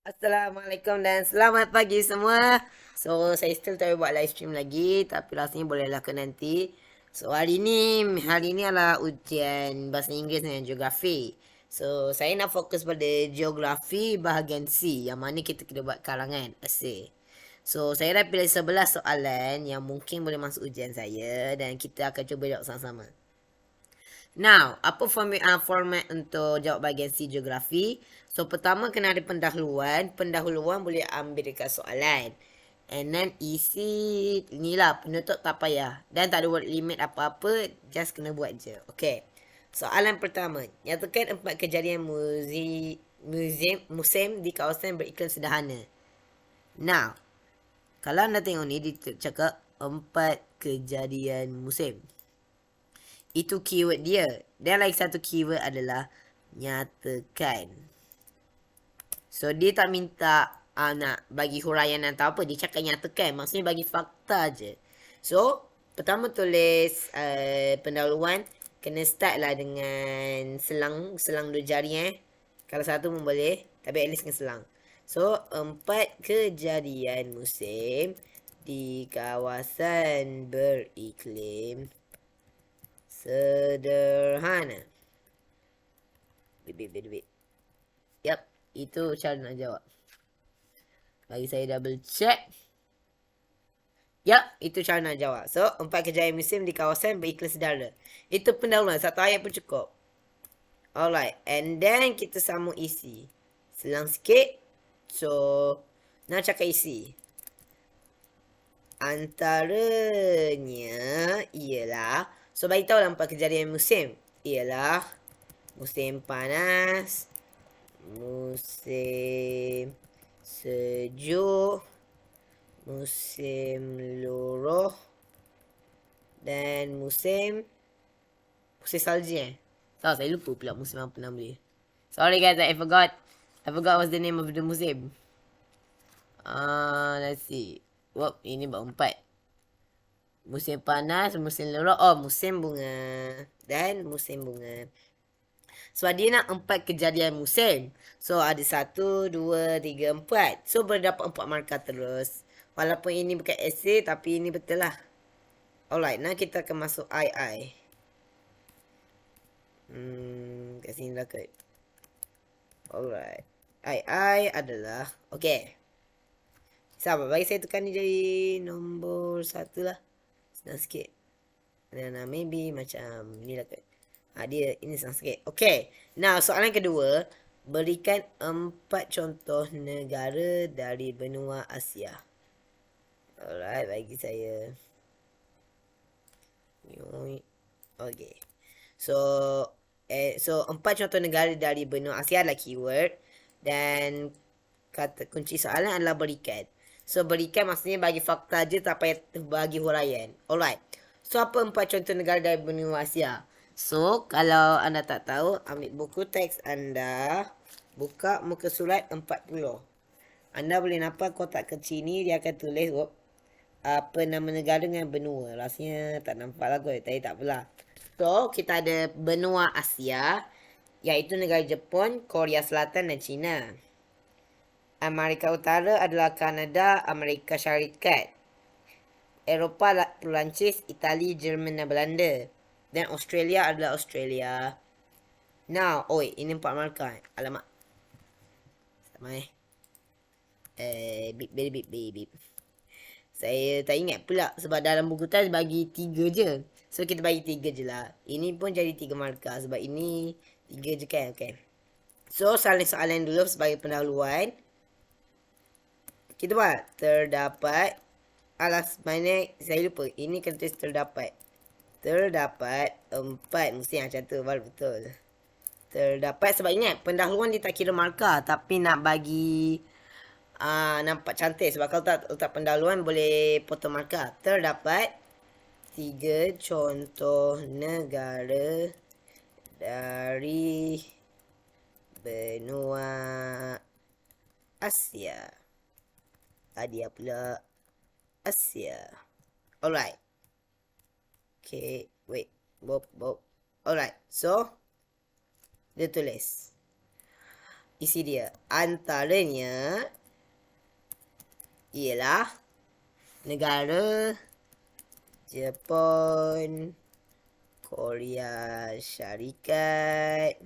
Assalamualaikum dan selamat pagi semua. So, saya still tak boleh buat live stream lagi, tapi rasanya bolehlah ke nanti. So, hari ni adalah ujian bahasa Inggeris dan geografi. So, saya nak fokus pada geografi bahagian C, yang mana kita kena buat karangan, essay. So, saya dah pilih 11 soalan yang mungkin boleh masuk ujian saya dan kita akan cuba jawab sama-sama. Now, apa format untuk jawab bahagian C geografi? So, pertama kena ada pendahuluan. Pendahuluan boleh ambil dekat soalan. And then isi inilah penutup tak payah. Dan tak ada word limit apa-apa. Just kena buat je. Okay. Soalan pertama. Nyatakan 4 kejadian musim di kawasan beriklim sederhana. Now, kalau anda tengok ni, dia cakap 4 kejadian musim. Itu keyword dia. Dan lagi satu keyword adalah nyatakan. So, dia tak minta nak bagi huraian atau apa. Dia cakap nyatakan. Maksudnya bagi fakta je. So, pertama tulis pendahuluan. Kena start lah dengan selang dua jari Kalau satu pun boleh. Tapi at least kena selang. So, 4 kejadian musim di kawasan beriklim sederhana. Bit. Yap, itu cara nak jawab. Bagi saya double check. Yap, itu cara nak jawab. So, 4 kejadian musim di kawasan beriklim sederhana. Itu pendahuluan, satu ayat pun cukup. Alright, and then kita sambung isi. Selang sikit. So, nak cakap isi. Antaranya ialah, so bagi tahu lah 4 kejadian musim. Ialah musim panas, musim sejuk, musim luruh, dan musim salji saya lupa pula musim apa nama dia. Sorry guys, I forgot what's the name of the musim. Let's see. Ini bab 4. Musim panas, musim luruh, musim bunga dan musim bunga. Sebab dia nak 4 kejadian musim. So, ada 1, 2, 3, 4. So, berdapat 4 markah terus. Walaupun ini bukan essay, tapi ini betul lah. Alright, now kita akan masuk I. Kat sini lah kot. Alright. I adalah, okay. Sabar, bagi saya tekan ni jadi nombor 1 lah. Senang sikit. Dan maybe macam ni lah kot. Dia ini senang sikit. Okay. Now, soalan kedua. Berikan 4 contoh negara dari benua Asia. Alright, bagi saya. Okay. So, 4 contoh negara dari benua Asia adalah keyword. Dan kata kunci soalan adalah berikan. So, berikan maksudnya bagi fakta je, tak payah bagi huraian. Alright. So, apa 4 contoh negara dari benua Asia? So, kalau anda tak tahu, ambil buku teks anda, buka muka surat 40. Anda boleh nampak kotak kecil ni, dia akan tulis apa nama negara dengan benua. Rasanya tak nampak lah kot, tapi tak apalah. So, kita ada benua Asia, iaitu negara Jepun, Korea Selatan dan China. Amerika Utara adalah Kanada, Amerika Syarikat. Eropah, Perancis, Itali, Jerman dan Belanda. Dan Australia adalah Australia. Now, ini 4 markah. Alamak. Sama Bip. Saya tak ingat pula sebab dalam buku test bagi 3 je. So, kita bagi 3 je lah. Ini pun jadi 3 markah sebab ini 3 je kan. Okay. So, soalan dulu sebagai pendahuluan. Kita buat terdapat. Alas, mana saya lupa. Ini kena tulis terdapat. Terdapat 4. Mesti macam tu baru betul. Terdapat sebab ingat pendahuluan dia tak kira markah. Tapi nak bagi nampak cantik. Sebab kalau tak letak pendahuluan boleh potong markah. Terdapat 3 contoh negara dari benua Asia. Dia pula Asia. Alright. Okay, wait. Bob. Alright, so dia tulis isi dia. Antaranya ialah negara Jepun, Korea Syarikat,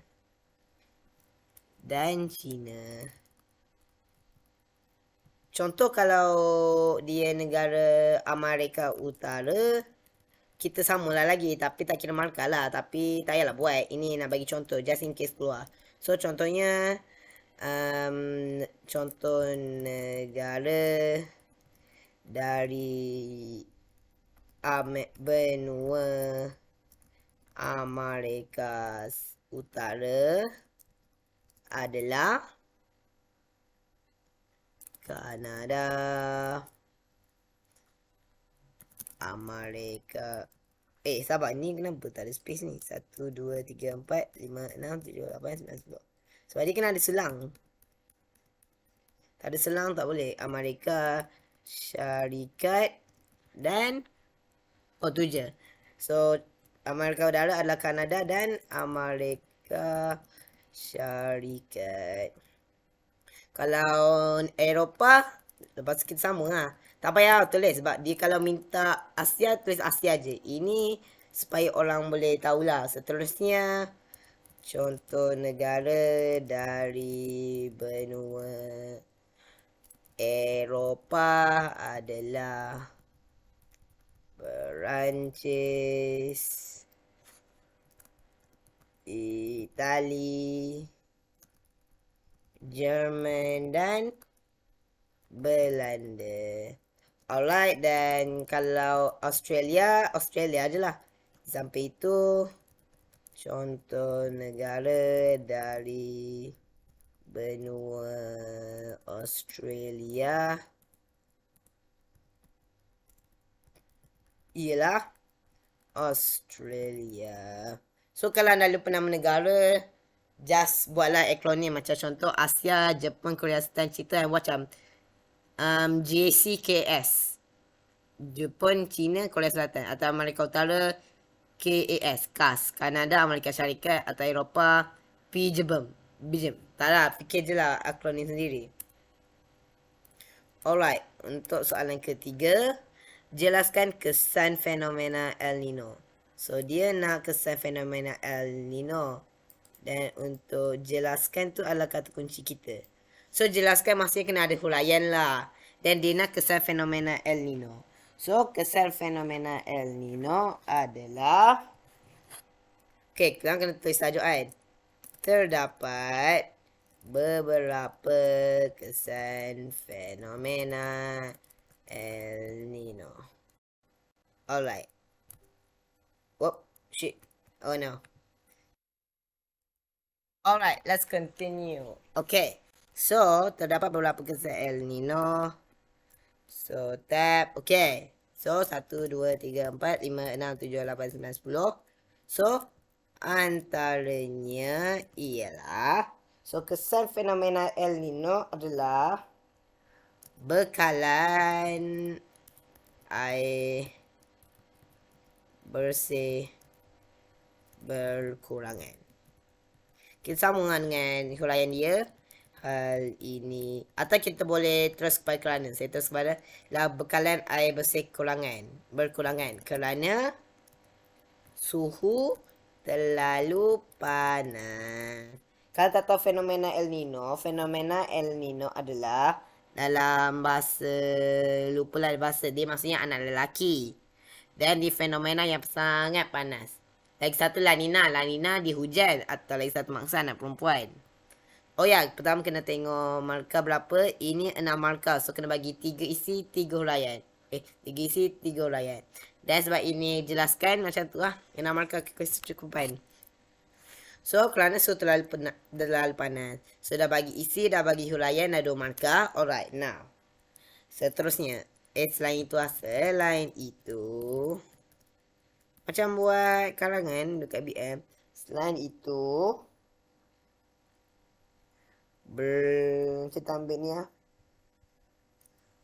dan China. Contoh kalau dia negara Amerika Utara, kita samalah lagi tapi tak kira markah lah. Tapi tak payahlah buat. Ini nak bagi contoh just in case keluar. So contohnya contoh negara dari benua Amerika Utara adalah Kanada, Amerika. Sabar, ni kenapa tak ada space ni? 1, 2, 3, 4, 5, 6, 7, 8, 9, 10. Sebab dia kena ada selang. Tak ada selang tak boleh. Amerika Syarikat dan tu je. So Amerika Utara adalah Kanada dan Amerika Syarikat. Kalau Eropah, lepas kita sama lah. Tak payah tulis sebab dia kalau minta Asia, tulis Asia je. Ini supaya orang boleh tahulah. Seterusnya, contoh negara dari benua Eropah adalah Perancis, Itali, Jerman, dan Belanda. Alright, dan kalau Australia je lah. Sampai itu, contoh negara dari benua Australia ialah Australia. So kalau anda lupa nama negara, just buatlah akronim macam contoh Asia, Jepun, Korea Selatan, Cina macam JCKS. Jepun, China, Korea Selatan. Atau Amerika Utara, KAS, KAS. Kanada, Amerika Syarikat. Atau Eropah, PJBM. Tak lah, fikir je lah akronim sendiri. Alright, untuk soalan ketiga, jelaskan kesan fenomena El Nino. So, dia nak kesan fenomena El Nino. Dan untuk jelaskan tu adalah kata kunci kita. So, jelaskan maksudnya kena ada huraian lah. Dan dia nak kesan fenomena El Nino. So, kesan fenomena El Nino adalah... Okay, kita kena tulis tajuk kan. Terdapat beberapa kesan fenomena El Nino. Alright. Whoop, shit. Oh no. Alright, let's continue. Okay. So, terdapat beberapa kesan El Nino. So, tab. Okay. So, 1, 2, 3, 4, 5, 6, 7, 8, 9, 10. So, antaranya ialah... So, kesan fenomena El Nino adalah bekalan air bersih berkurangan. Kita sambungkan dengan huraian dia. Hal ini, atau kita boleh terus kepada kerana. Saya terus kepada lah bekalan air bersih berkurangan kerana suhu terlalu panas. Kalau tak tahu fenomena El Nino adalah dalam bahasa, lupalah bahasa dia, maksudnya anak lelaki. Dan di fenomena yang sangat panas. Lagi satu La Nina di hujan. Atau lagi satu mangsa anak perempuan. Oh ya, pertama kena tengok markah berapa. Ini 6 markah. So, kena bagi 3 isi, 3 huraian. 3 isi, 3 huraian. Dan sebab ini jelaskan macam tu lah. 6 markah kecukupan. So, kerana suhu terlalu panas. So, dah bagi isi, dah bagi huraian, dah 2 markah. Alright, now. Seterusnya. Selain itu. Macam buat karangan dekat BM. Selain itu. Kita ambil ni lah.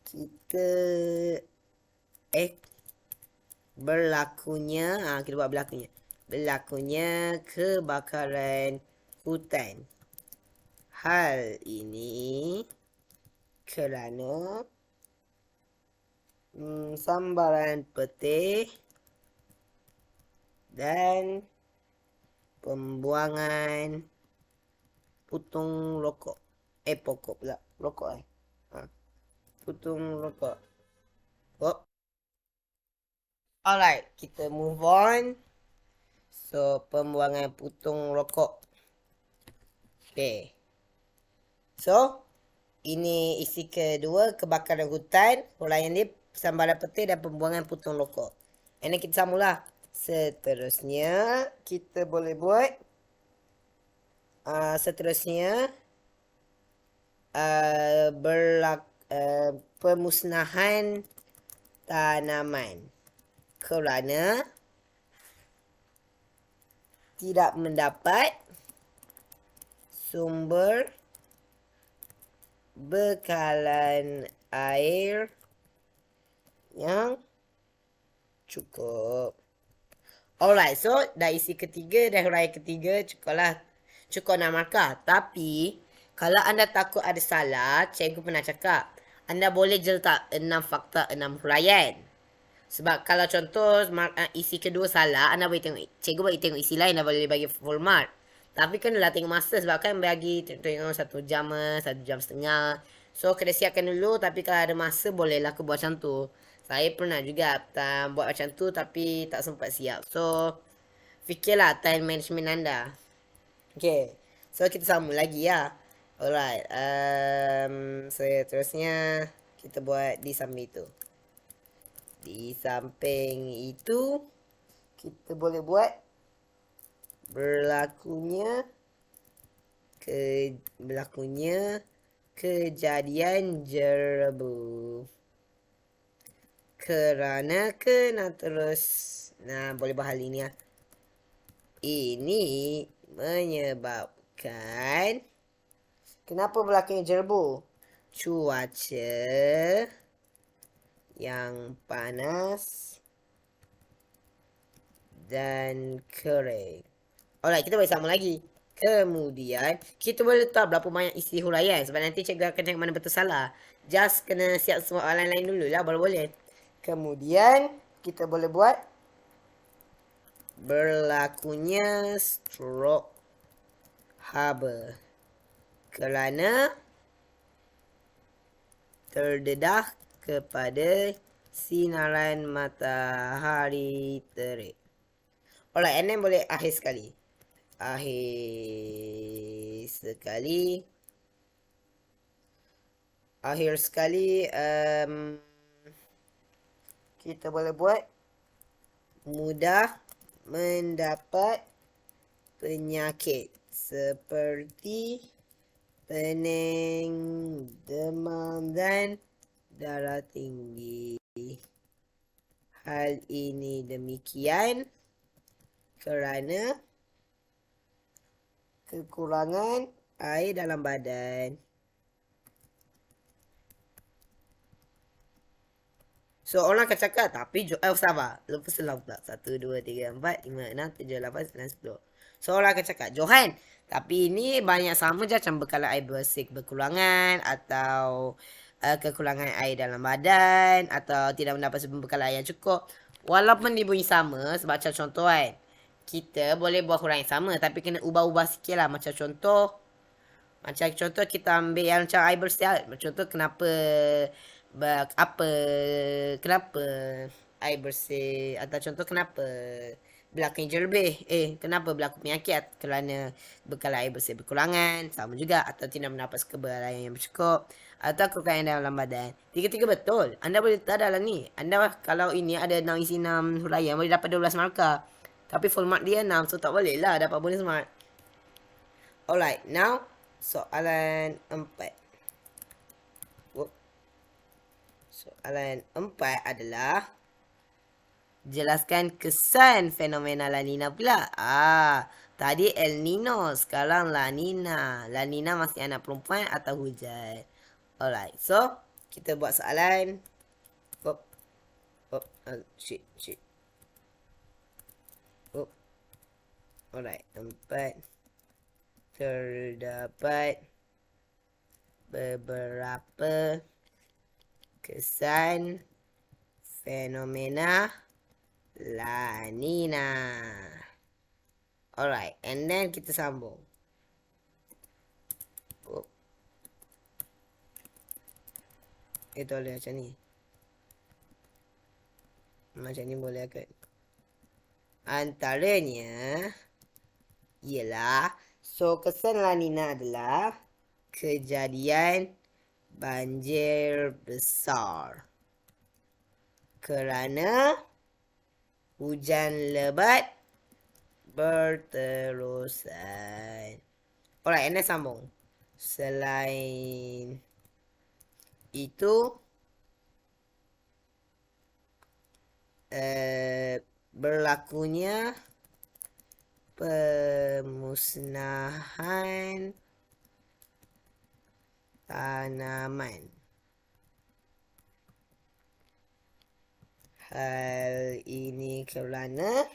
Kita. Berlakunya. Kita buat berlakunya kebakaran hutan Hal ini kerana sambaran peti dan pembuangan putung rokok. Pokok pula. Rokok putung rokok. Oh. Alright, kita move on. So, pembuangan putung rokok. Okay. So, ini isi kedua, kebakaran hutan, huraian lip, sambaran peti dan pembuangan putung rokok. Ini kita sambunglah. Seterusnya, kita boleh buat pemusnahan tanaman kerana tidak mendapat sumber bekalan air yang cukup. Alright, so dah isi ketiga, dah huraian ketiga, cukuplah. Cukup 6 markah. Tapi, kalau anda takut ada salah, cikgu pernah cakap, anda boleh je letak 6 fakta, 6 huraian. Sebab kalau contoh isi kedua salah, anda boleh tengok, cikgu boleh tengok isi lain, anda boleh bagi full mark. Tapi kenalah tengok masa sebab kan bagi tengok 1 jam, 1 jam setengah. So kena siapkan dulu, tapi kalau ada masa bolehlah aku buat macam tu. Saya pernah juga buat macam tu tapi tak sempat siap. So fikirlah time management anda. Okay, so kita sambung lagi ya. Alright, seterusnya kita buat di samping itu. Di samping itu, kita boleh buat berlakunya kejadian jerebu. Kerana kena terus. Nah, boleh buat hal ini ya. Ini menyebabkan kenapa berlakunya jerebu? Cuaca yang panas dan kering. Alright, kita boleh sambung lagi. Kemudian, kita boleh letak berapa banyak isi huraian. Sebab nanti cikgu akan tengok mana betul salah. Just kena siap soalan lain dulu lah, baru boleh. Kemudian, kita boleh buat berlakunya stroke haba kerana terdedah kepada sinaran matahari terik. Alright, and then boleh akhir sekali. Akhir sekali, kita boleh buat mudah mendapat penyakit seperti pening, demam dan darah tinggi. Hal ini demikian kerana kekurangan air dalam badan. So, orang akan cakap, tapi sabar. Lupa selang pula. 1, 2, 3, 4, 5, 6, 7, 8, 9, 10. So, orang akan cakap, Johan, tapi ini banyak sama je macam bekalan air bersih berkurangan, atau kekurangan air dalam badan, atau tidak mendapat sumber bekalan air yang cukup. Walaupun dia bunyi sama, sebab macam contoh kan, kita boleh buat huraian yang sama, tapi kena ubah-ubah sikit lah. Macam contoh kita ambil yang macam air bersih. Macam contoh kenapa air bersih, atau contoh kenapa berlaku jerbeh, kenapa berlaku penyakit kerana bekalan air bersih berkurangan, sama juga, atau tidak mendapat sumber air yang cukup, atau kekurangan dalam badan. Tiga-tiga betul. Anda boleh letak dalam ni. Anda kalau ini ada 6 isi 6 huraian boleh dapat 12 markah. Tapi full mark dia 6, so tak boleh lah dapat bonus mark. Alright, now soalan 4. Soalan 4 adalah jelaskan kesan fenomena La Nina pula. Tadi El Nino, sekarang La Nina. La Nina masih anak perempuan atau hujan. Alright, so kita buat soalan. Shit. Alright, 4. Terdapat beberapa kesan fenomena La Nina. Alright, and then kita sambung. Oh. Itu boleh macam ni. Macam ni boleh ke? Antaranya ialah, so kesan La Nina adalah kejadian banjir besar kerana hujan lebat berterusan. Alright, and then sambung. Selain itu, berlakunya pemusnahan tanaman. Hal ini kerana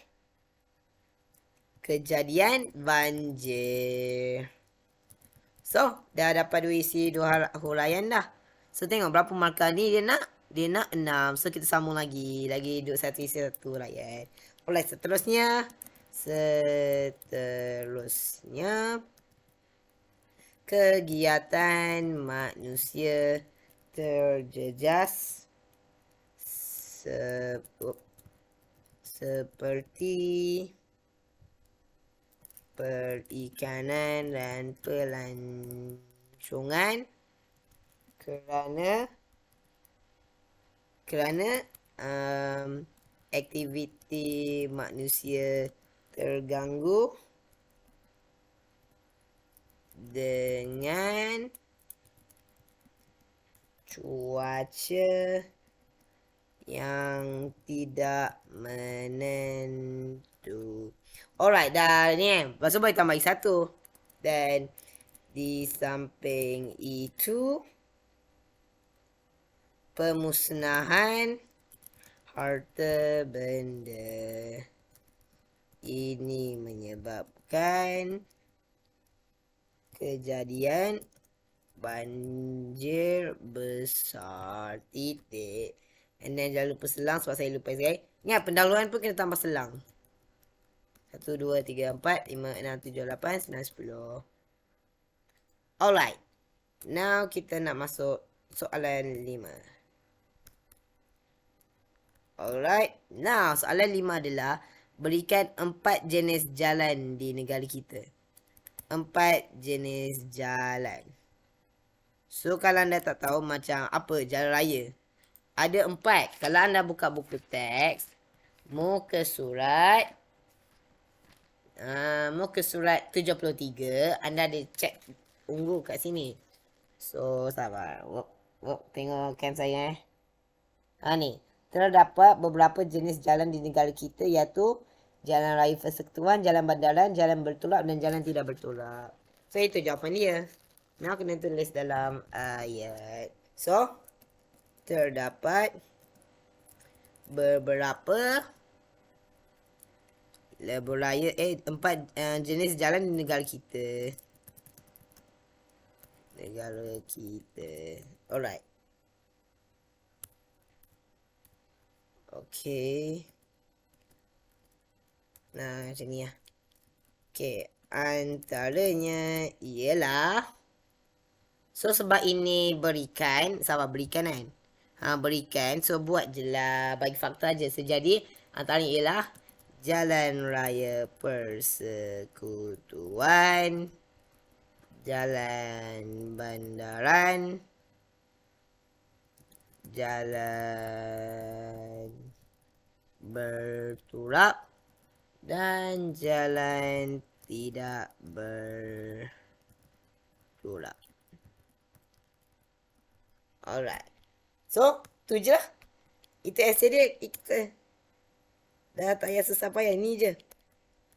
kejadian banjir. So, dah dapat isi dua huraian dah. So, tengok berapa markah ni dia nak? Dia nak 6. So, kita sambung lagi. Lagi duduk satu isi satu huraian. Alright, seterusnya. Kegiatan manusia terjejas seperti perikanan dan pelancongan kerana aktiviti manusia terganggu dengan cuaca yang tidak menentu. Alright, dah ni lepas tu boleh tambah satu. Dan di samping itu, pemusnahan harta benda ini menyebabkan kejadian banjir besar. Titik. And then jangan lupa selang sebab saya lupa sekali. Ingat pendahuluan pun kena tambah selang. 1, 2, 3, 4, 5, 6, 7, 8, 9, 10. Alright. Now kita nak masuk soalan 5. Alright. Now soalan 5 adalah berikan 4 jenis jalan di negara kita. 4 jenis jalan. So kalau anda tak tahu macam apa jalan raya, ada 4. Kalau anda buka buku teks, muka surat 73, anda ada cek ungu kat sini. So sabar. Tengokkan saya. Ni. Terdapat beberapa jenis jalan di negara kita, iaitu jalan raya persekutuan, jalan bandaran, jalan bertolak dan jalan tidak bertolak. So itu jawapan dia. Now kena tulis dalam ayat. So terdapat beberapa lebuh raya 4 jenis jalan di negara kita. Alright. Okay. Nah, macam ni lah. Okay. Antaranya ialah, so sebab ini berikan, sabar berikan kan? Berikan, so buat je lah, bagi fakta aja. So jadi antaranya ialah jalan raya persekutuan, jalan bandaran, jalan bertolak, dan jalan tidak bertolak. Alright. So, tu je lah. Itu essay dia. Kita dah tak payah susah payah. Ni je.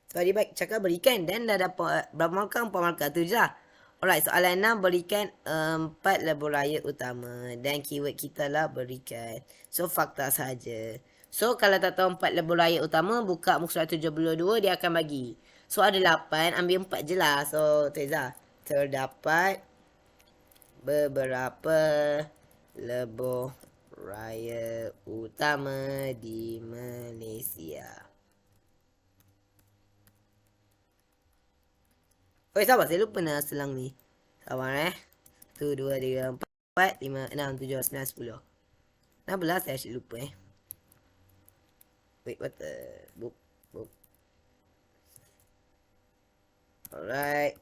Sebab dia baik cakap berikan. Dan dah dapat berapa markah? 4 markah. Tu je lah. Alright. Soalan 6. Berikan 4 lebuh raya utama. Dan keyword kita lah berikan. So, fakta saja. So, kalau tak tahu 4 lebuh raya utama, buka muka surat 72, dia akan bagi. So, ada 8, ambil 4 je lah. So, tu je lah. Terdapat beberapa lebuh raya utama di Malaysia. Oh, sabar, saya lupa nak selang ni. Sabar 1, 2, 3, 4, 5, 6, 7, 9, 10. 16 saya asyik lupa Wait, what the... Boop, boop. Alright.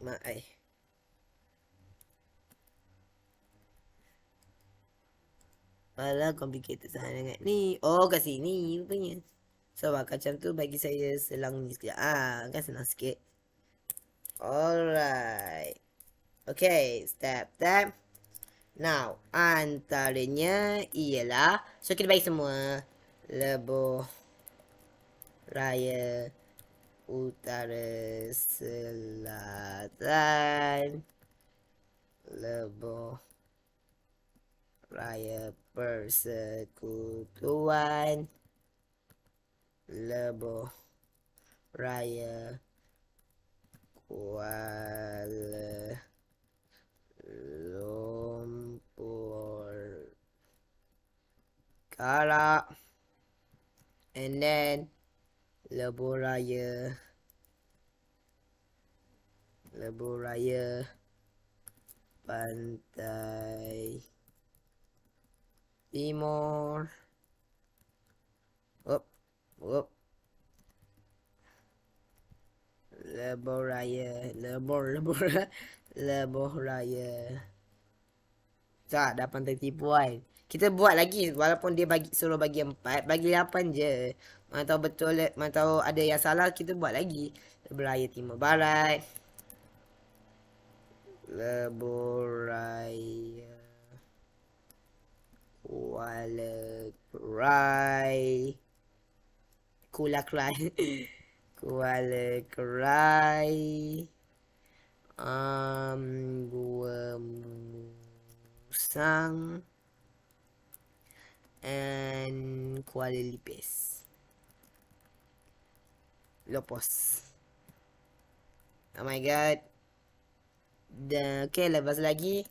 Mak ai. Alah, complicated sangat ni. Oh, kat sini rupanya. So, macam tu bagi saya selang ni sekejap. Kan senang sikit. Alright. Okay, step. Now, antaranya ialah, so kita bagi semua lebuh raya utara selatan, lebuh raya persekutuan, lebuh raya Kuala Lumpur, Karak, and then lebuh raya Pantai Timur. Whoop. Lebuh raya tak dah Pantai Tipuan. Kita buat lagi walaupun dia suruh bagi 4, bagi 8 je. Mana tahu betul, mana tahu ada yang salah, kita buat lagi. Lebuh raya Timur Barat, lebuh raya Kuala Krai, Kuala Krai, Gua Musang, and Kuala Lipis. Lopos. Oh my god. Dan okay, lepas lagi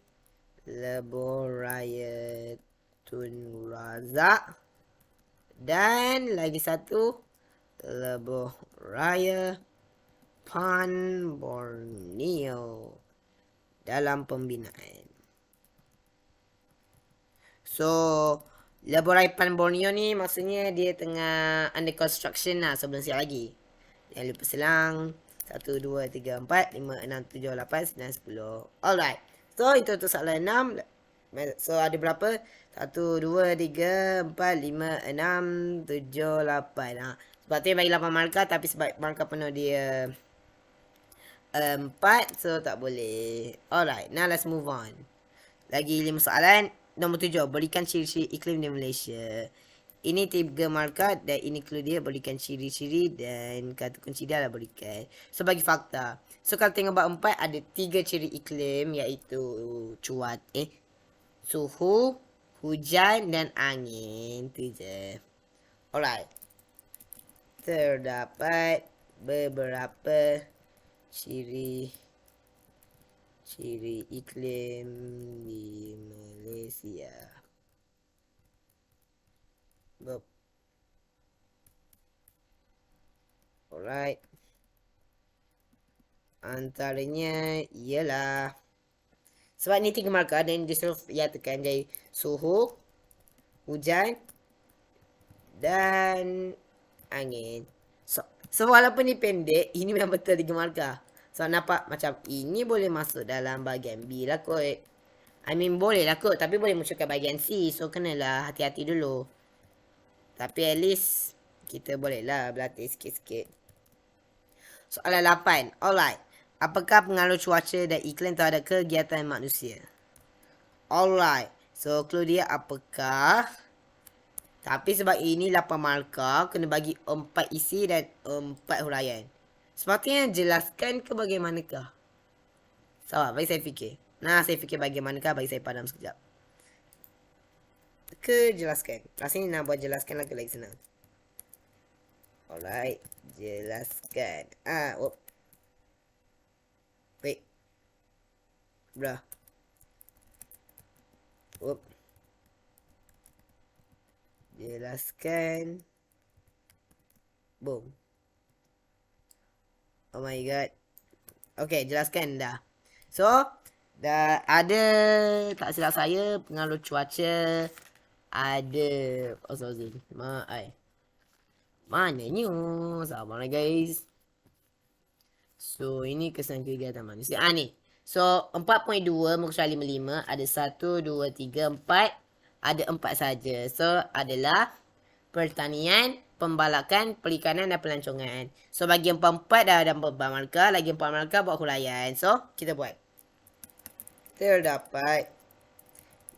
lebuh raya Tun Razak, dan lagi satu lebuh raya Pan Borneo dalam pembinaan. So, lebuh raya Pan Borneo ni maksudnya dia tengah under construction lah sebelum siap lagi. Jangan lupa selang 1, 2, 3, 4, 5, 6, 7, 8, 9, 10. Alright. So, itu untuk soalan 6. So, ada berapa? 1, 2, 3, 4, 5, 6, 7, 8. Sebab tu bagi 8 markah, tapi sebab markah penuh dia 4, so tak boleh. Alright, now let's move on. Lagi 5 soalan. Nombor 7, berikan ciri-ciri iklim di Malaysia. Ini 3 markah dan ini clue dia, berikan ciri-ciri dan kata kunci dia adalah berikan. So, bagi fakta. So, kalau tengok bab 4, ada 3 ciri iklim, iaitu suhu, hujan dan angin. Itu je. Alright. Terdapat beberapa ciri iklim di Malaysia. Alright. Antaranya ialah, sebab ni 3 markah dan dia selalu nyatakan dari suhu, hujan dan angin. So walaupun ni pendek, ini memang betul 3 markah. So nampak macam ini boleh masuk dalam bahagian B lah kot. I mean boleh lah kot, tapi boleh munculkan bahagian C. So kenalah hati-hati dulu. Tapi at least kita boleh lah berlatih sikit-sikit. Soalan 8. Alright. Apakah pengaruh cuaca dan iklim terhadap kegiatan manusia? Alright. So clue dia apakah? Tapi sebab ini 8 markah, kena bagi 4 isi dan 4 huraian. Sepatutnya jelaskan ke bagaimanakah? Sabar, bagi saya fikir. Saya fikir bagaimanakah, bagi saya padam sekejap. Ke jelaskan. Rasanya nak buat jelaskan lagi senang. Alright, jelaskan. Wait. Bra. Up. Jelaskan. Boom. Oh my god. Okay, jelaskan dah. So, dah ada, tak silap saya, pengaruh cuaca. Ada. Oh, sorry. Mananya? Sabarlah guys. So, ini kesan kegiatan manusia. Ni. So, 4.2 muka surat 55 ada 1, 2, 3, 4. Ada 4 saja. So, adalah pertanian, pembalakan, perikanan dan pelancongan. So, bagi 4 dah ada 4 markah. Lagi 4 markah buat huraian. So, kita buat. Terdapat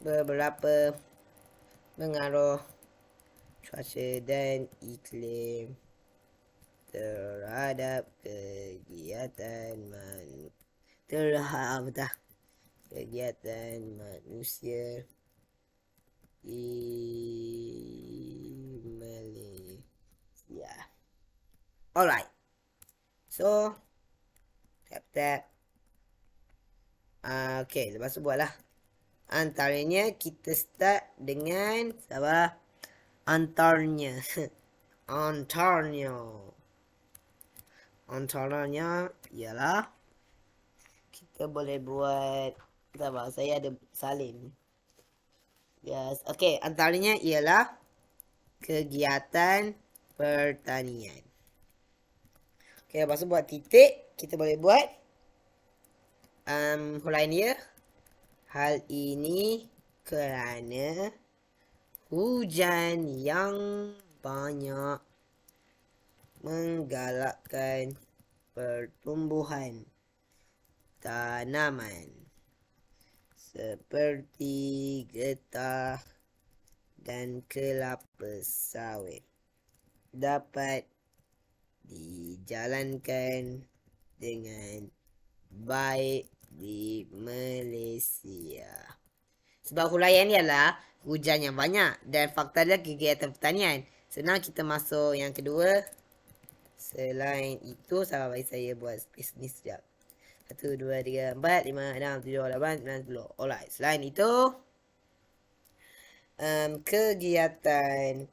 beberapa pengaruh cuaca dan iklim terhadap kegiatan kegiatan manusia di Malaysia. Alright. So, tap. Okay, lepas tu buatlah. Antaranya kita start dengan sabar. Antaranya ialah kita boleh buat sabar, saya ada salin. Yes, okay, antaranya ialah kegiatan pertanian. Okay, lepas tu buat titik, kita boleh buat huraian dia. Hal ini kerana hujan yang banyak menggalakkan pertumbuhan tanaman seperti getah dan kelapa sawit dapat dijalankan dengan baik di Malaysia. Sebab huraian ni adalah hujan yang banyak dan fakta dia kegiatan pertanian. Senang kita masuk yang kedua. Selain itu, sabar bagi saya buat space ni sekejap. 1, 2, 3, 4, 5, 6, 7, 8, 9, 10. Alright, selain itu, kegiatan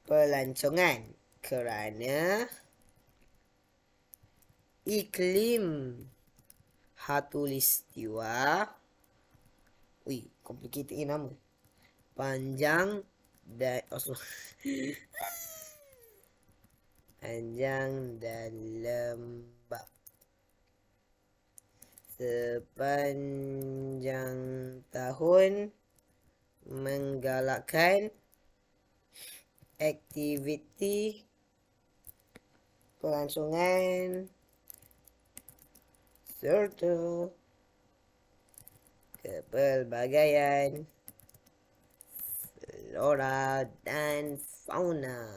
pelancongan kerana iklim khatulistiwa. Ui, complicated ni nama. Panjang dan panjang dan lembab sepanjang tahun menggalakkan aktiviti pelancongan serta kepelbagaian flora dan fauna.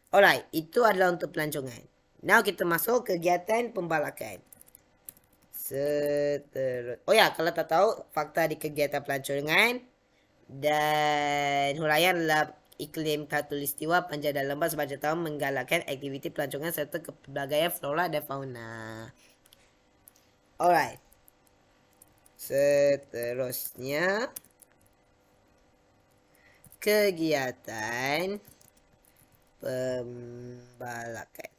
Alright, itu adalah untuk pelancongan. Now kita masuk kegiatan pembalakan. Oh ya, kalau tak tahu, fakta di kegiatan pelancongan dan huraian adalah iklim khatulistiwa panjang dan lembab sepanjang tahun menggalakkan aktiviti pelancongan serta kepelbagaian flora dan fauna. Alright. Seterusnya, kegiatan pembalakan.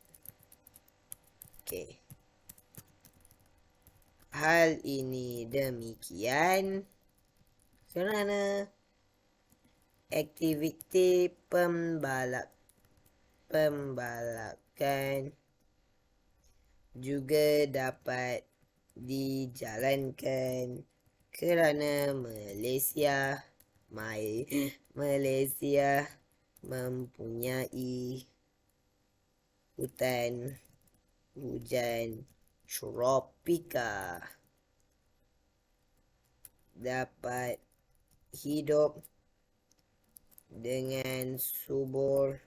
Okay. Hal ini demikian kerana aktiviti pembalakan juga dapat dijalankan kerana Malaysia mempunyai hutan hujan tropika dapat hidup dengan subur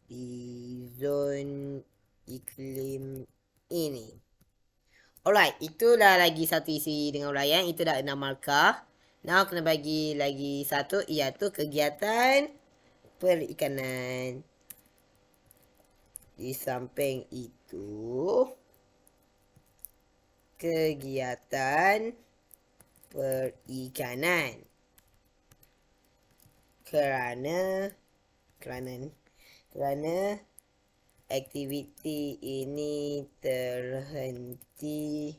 di zon iklim ini. Alright, itulah lagi satu isi dengan huraian. Itu dah 6 markah. Now kena bagi lagi satu, iaitu kegiatan perikanan. Di samping itu, kegiatan perikanan. Kerana aktiviti ini terhenti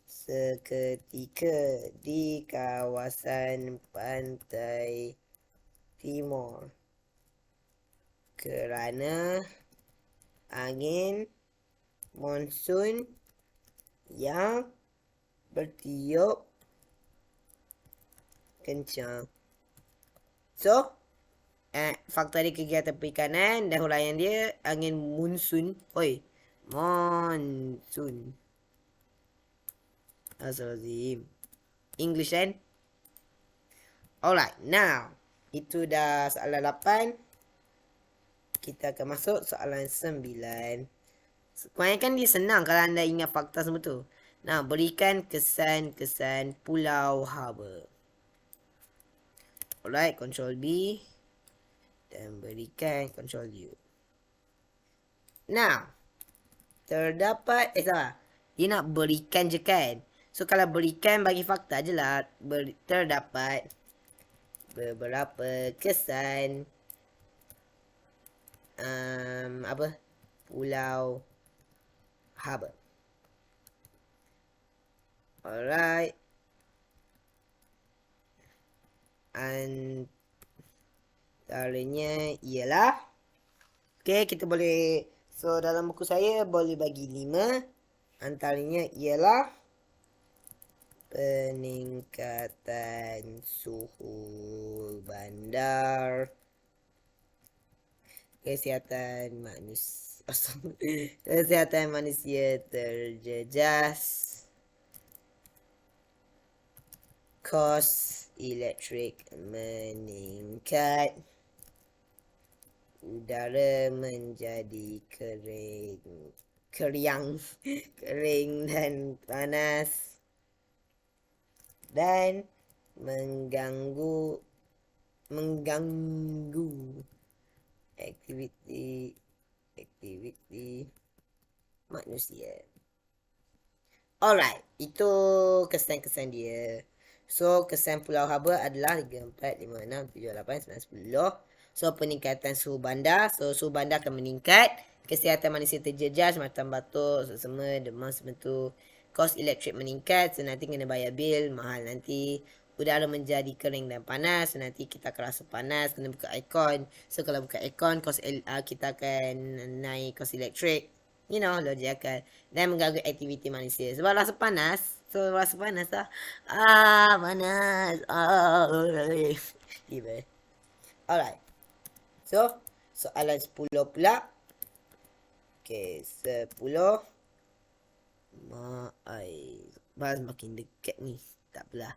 seketika di kawasan pantai timur kerana angin monsun yang bertiup kencang. So, faktor dia kegiatan perikanan dan huraian dia angin monsun. Monsun. Astagfirullahaladzim. English kan? Alright, now. Itu dah soalan 8. Kita akan masuk soalan 9. Kebanyakan dia senang kalau anda ingat fakta semua tu. Nah, berikan kesan-kesan Pulau Harbour. Alright, Control B. Dan berikan Control U. Now, terdapat, salah. Dia nak berikan je kan. So, kalau berikan bagi fakta je lah. Terdapat beberapa kesan Pulau Harbour. Alright. Antaranya ialah, okay, kita boleh, so dalam buku saya boleh bagi 5. Antaranya ialah peningkatan suhu bandar, kesihatan manusia terjejas, kos elektrik meningkat, udara menjadi kering dan panas, dan mengganggu aktiviti manusia. Alright, itu kesan-kesan dia. So, kesan Pulau Harbour adalah 3, 4, 5, 6, 7, 8, 9, 10. So, peningkatan suhu bandar. So, suhu bandar akan meningkat. Kesihatan manusia terjejas, macam batuk, semua, demam, semua tu. Kos elektrik meningkat. So, nanti kena bayar bil, mahal nanti. Udara menjadi kering dan panas. So, nanti kita akan rasa panas, kena buka aircon. So, kalau buka aircon, kita akan naik kos elektrik. You know, logik akal. Dan mengganggu aktiviti manusia. Sebab rasa panas. So, rasa panas lah. Panas. Tiba. Alright. So, soalan 10 pula. Okay, 10. Bahas makin dekat ni. Tak apalah.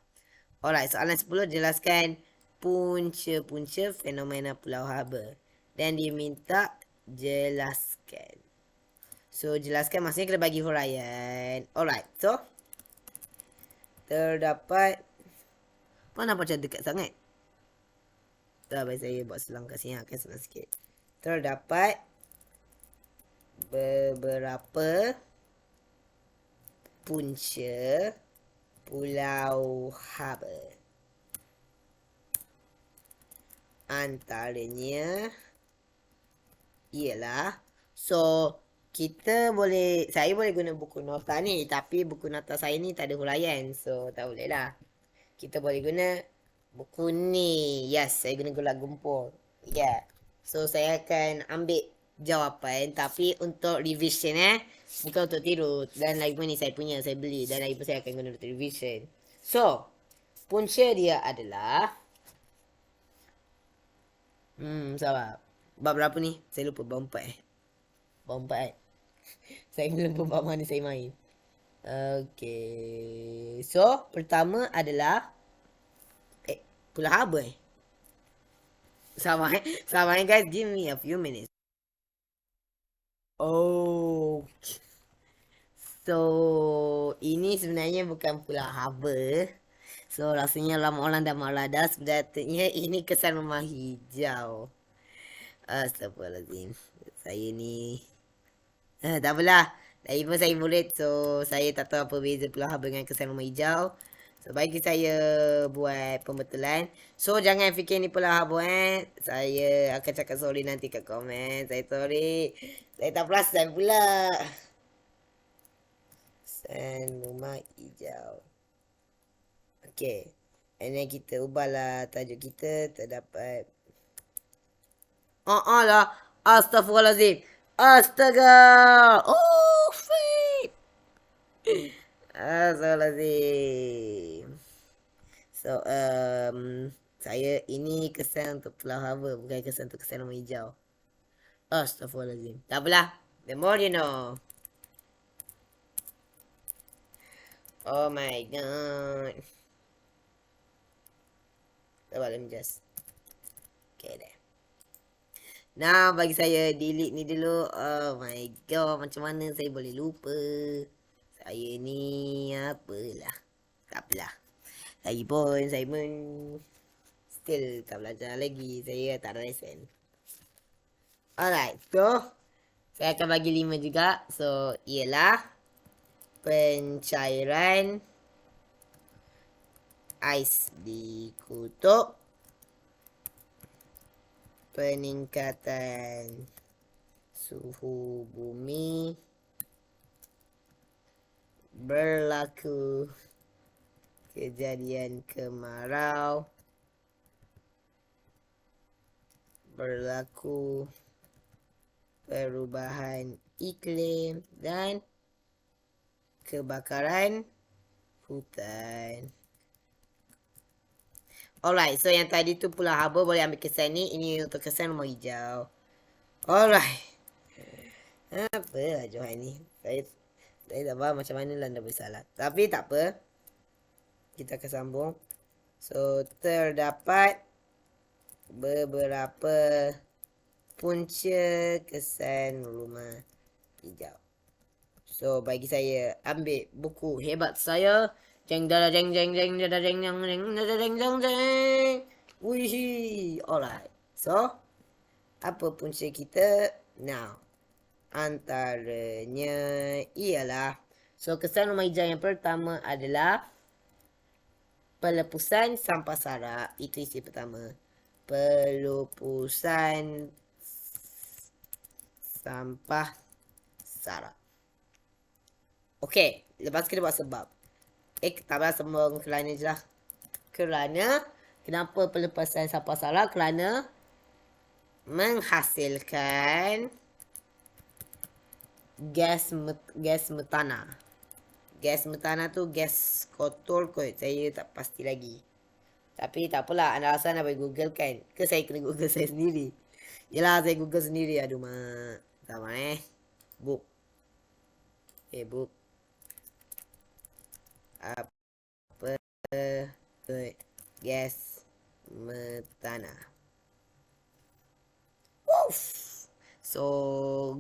Alright, soalan 10 jelaskan punca-punca fenomena Pulau Harbour. Dan dia minta jelaskan. So, jelaskan maksudnya kena bagi huraian. Alright, so terdapat, apa nampak macam dekat sangat? Tak, bagi saya buat selang kat sini akan senang sikit. Terdapat beberapa punca Pulau Harbour. Antaranya ialah, so saya boleh guna buku nota ni, tapi buku nota saya ni tak ada huraian, so tak boleh lah. Kita boleh guna buku ni. Yes, saya guna gula gumpur. Yeah. So, saya akan ambil jawapan, tapi untuk revision bukan untuk tiru. Dan lagi pun ni saya punya, saya beli. Dan lagi pun saya akan guna untuk revision. So, punca dia adalah, sabar. Bab berapa ni? Saya lupa, bab 4 Bab 4 Saya lupa bab mana saya main. Okay. So, pertama adalah Pulau Harbour. Sama guys, give me a few minutes. Oh. So, ini sebenarnya bukan Pulau Harbour. So, rasanya lama orang dah malah sebenarnya ini kesan rumah hijau. Astagfirullahaladzim. Saya ni tak apalah. Lagi pun saya murid, so saya tak tahu apa beza Pulau Harbour dengan kesan rumah hijau. So, bagi saya buat pembetulan. So, jangan fikir ni pula buat. Saya akan cakap sorry nanti kat komen. Saya sorry. Saya tak perasan pula. Sen rumah hijau. Okay. And then kita ubahlah tajuk kita. Terdapat. Lah. Astaghfirullahaladzim. Astaga. Oh, freak. Astaghfirullahaladzim. So, saya ini kesan untuk Pulau Haba, bukan kesan untuk kesan rumah hijau. Astaghfirullahaladzim. Tak apalah. The more you know. Oh my god. Sabar, let me just. Okay, there. Nah, bagi saya delete ni dulu. Oh my god, macam mana saya boleh lupa. Saya ni apalah. Tak apalah. Lagipun saya still tak belajar lagi. Saya tak ada lesen. Alright, so saya akan bagi 5 juga. So, ialah pencairan ais di kutub, peningkatan suhu bumi, berlaku kejadian kemarau, berlaku perubahan iklim dan kebakaran hutan. Alright, so yang tadi tu Pulau Haba boleh ambil kesan ni. Ini untuk kesan rumah hijau. Alright. Apa lah Johan ni. Saya tak faham macam mana lah anda boleh salah. Tapi tak apa. Kita akan sambung. So, terdapat beberapa punca kesan rumah hijau. So, bagi saya ambil buku hebat saya. Jeng dada jeng jeng jeng dada jeng jeng jeng dada jeng jeng jeng. Wih. Alright. So, apa punca kita? Now, antaranya ialah, so kesan rumah hijau yang pertama adalah pelepusan sampah sarap. Itu isi pertama. Pelepusan sampah sarap. Okey, lepas kita buat sebab. Tak payah sembang kerana je lah. Kerana, kenapa pelepasan sampah sarap? Kerana menghasilkan gas metana. Gas metana tu gas kotor kot. Saya tak pasti lagi. Tapi tak apalah. Anda rasa anda boleh google kan? Ke saya kena google saya sendiri? Yelah, saya google sendiri. Aduh mak. Sama book. Book. Apa gas metana? Woof. So,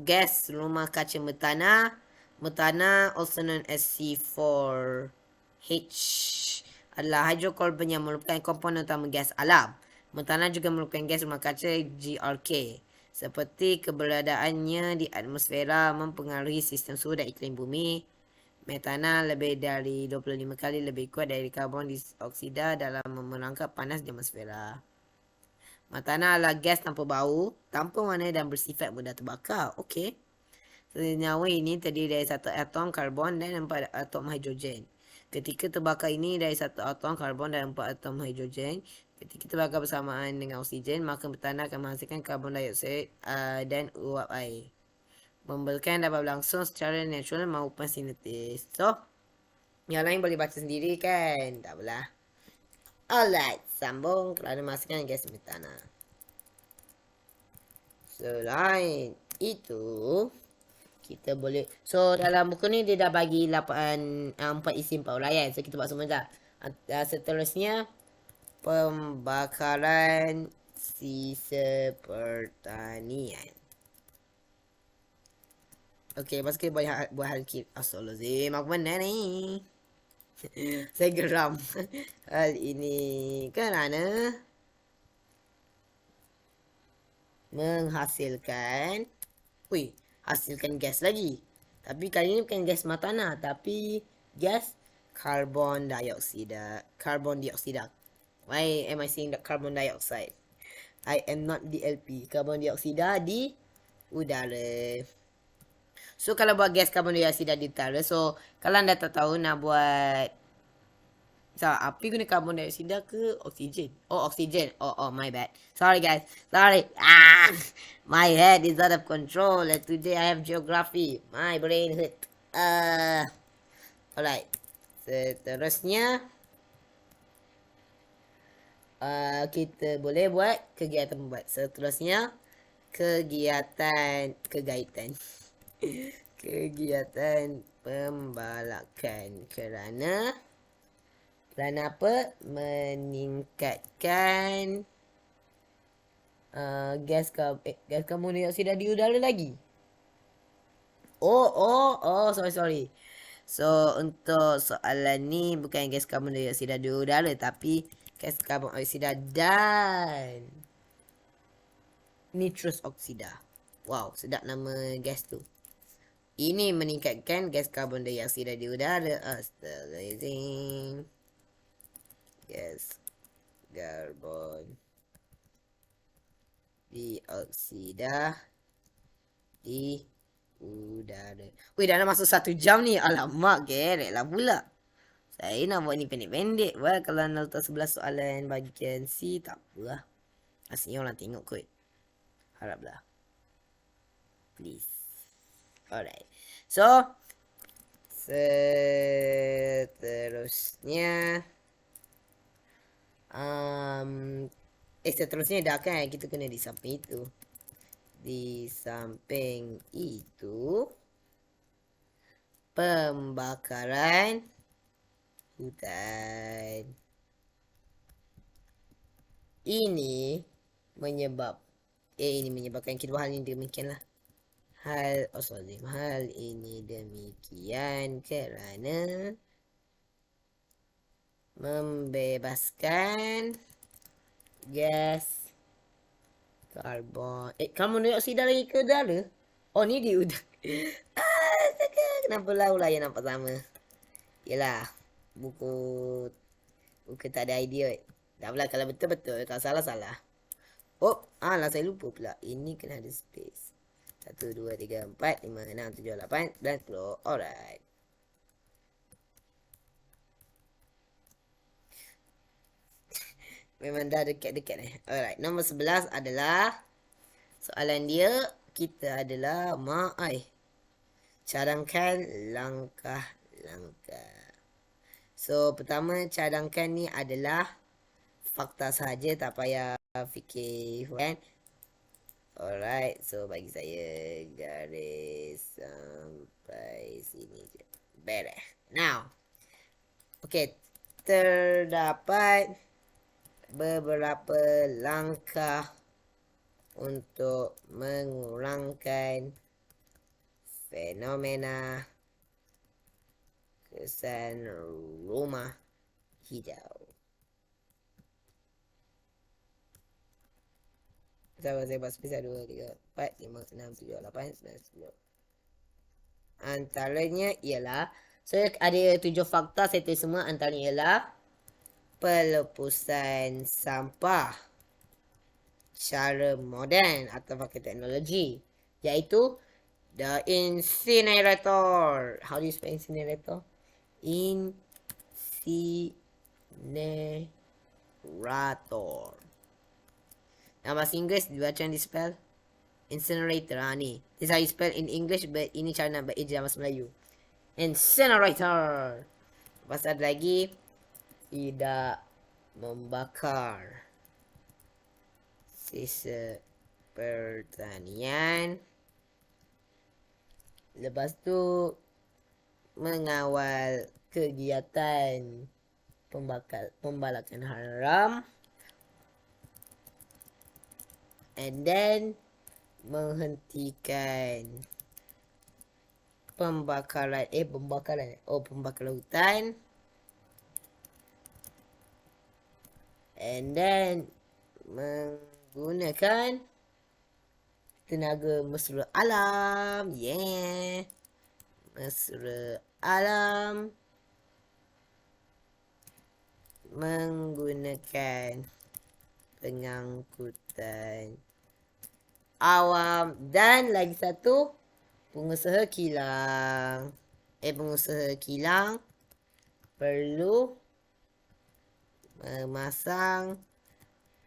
gas rumah kaca metana. Metana, also known as C4H, adalah hidrokarbon yang merupakan komponen utama gas alam. Metana juga merupakan gas rumah kaca GRK. Seperti keberadaannya di atmosfera mempengaruhi sistem suhu dan iklim bumi. Metana lebih dari 25 kali lebih kuat dari karbon dioksida dalam merangkap panas di atmosfera. Metana adalah gas tanpa bau, tanpa warna dan bersifat mudah terbakar. Okey. Senyawa ini terdiri dari satu atom karbon dan 4 atom hidrogen. Ketika terbakar ini dari satu atom karbon dan 4 atom hidrogen, ketika terbakar bersamaan dengan oksigen, maka metana akan menghasilkan karbon dioksida dan uap air. Pembelikan dapat berlangsung secara natural maupun sintetis. So, yang lain boleh baca sendiri kan? Tak apalah. Alright, sambung kerana menghasilkan gas metana. Selain itu, kita boleh, so dalam buku ni dia dah bagi 4 isi 4 uraian. So kita buat semua dah. Seterusnya, pembakaran sisa pertanian. Okey, lepas kita buat hal kita. Astagfirullahaladzim, aku mana ni? Saya geram. Hal ini kerana menghasilkan, hasilkan gas lagi. Tapi kali ini bukan gas metana, tapi gas Carbon dioxide. Carbon dioxide. Why am I saying that carbon dioxide? I am not DLP. Carbon dioxide di udara. So kalau buat gas carbon dioxide di udara, so kalau anda tak tahu nak buat api guna carbon dioxide ke oksigen? Oh, oksigen. Oh, my bad. Sorry guys. Sorry. My head is out of control. And today I have geography. My brain hurt. Alright. Seterusnya kita boleh buat kegiatan membuat. Seterusnya kegiatan kegiatan pembalakan kerana apa? Meningkatkan gas karbon dioksida di udara lagi. Sorry. So untuk soalan ni bukan gas karbon dioksida di udara, tapi gas karbon dioksida dan nitrous oksida. Wow, sedap nama gas tu. Ini meningkatkan gas karbon dioksida di udara. Astagfirullahaladzim. Gas karbon dioksida di udara. Wih, dah nak masuk 1 jam ni. Alamak, gerek lah pula. Saya nak buat ni pendek-pendek. Wah, kalau nak letak 11 soalan bagian C, tak apalah. Asalnya orang tengok kot. Haraplah. Please. Alright. So, seterusnya seterusnya dah kan kita kena di samping itu. Di samping itu pembakaran hutan. Ini menyebabkan kedua hal ini demikianlah. Hal ini demikian kerana membebaskan gas karbon dioksida lagi ke udara. Oh, ni di udara. Kenapa lah yang nampak sama? Yelah, buku tak ada idea. Tak apalah, kalau betul-betul, kalau salah-salah. Oh, lah saya lupa pula. Ini kena ada space. 1, 2, 3, 4, 5, 6, 7, 8, 9, 10. Alright. Memang dah dekat-dekat ni. Alright, nombor 11 adalah soalan dia, kita adalah cadangkan langkah-langkah. So, pertama cadangkan ni adalah fakta sahaja, tak payah fikir kan. Alright, so bagi saya garis sampai sini je. Beres. Now, okay, terdapat beberapa langkah untuk mengurangkan fenomena kesan rumah hijau. Saya buat spesial 2, 3, 4, 5, 6, 7, 8, 9, 10. Antaranya ialah, saya ada 7 fakta, saya tulis semua. Antaranya ialah pelepasan sampah cara moden atau pakai teknologi, iaitu the incinerator. How do you spell incinerator? Incinerator. Dalam bahasa Inggeris, macam di spell incinerator. Ni. This is how you spell in English, but ini cara nak baca dalam bahasa Melayu. Incinerator. Lepas ada lagi, tidak membakar sisa pertanian. Lepas tu mengawal kegiatan pembalakan haram, and then menghentikan pembakaran hutan, and then menggunakan tenaga mesra alam. Mesra alam menggunakan pengangkutan awam. Dan lagi satu, pengusaha kilang. Pengusaha kilang perlu memasang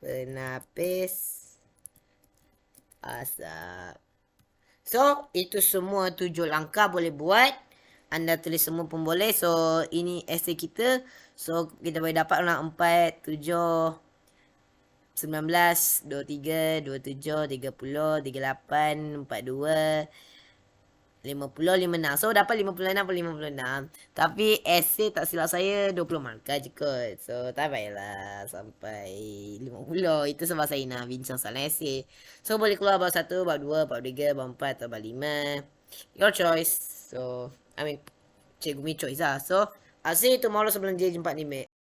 penapis asap. So, itu semua 7 langkah boleh buat. Anda tulis semua pun boleh. So, ini essay kita. So, kita boleh dapat orang 4, 7, 19, 23, 27, 30, 38, 42, 50, 56. So, dapat 56 per 56. Tapi essay tak silap saya 20 markah je kot. So, tak payahlah sampai 50. Itu sebab saya nak bincang soal essay. So, boleh keluar bab 1, bab 2, bab 3, bab 4 atau bab 5. Your choice. So, I mean, cikgu punya choice lah. So, I'll see you tomorrow sebelum dia jumpa ni, mate.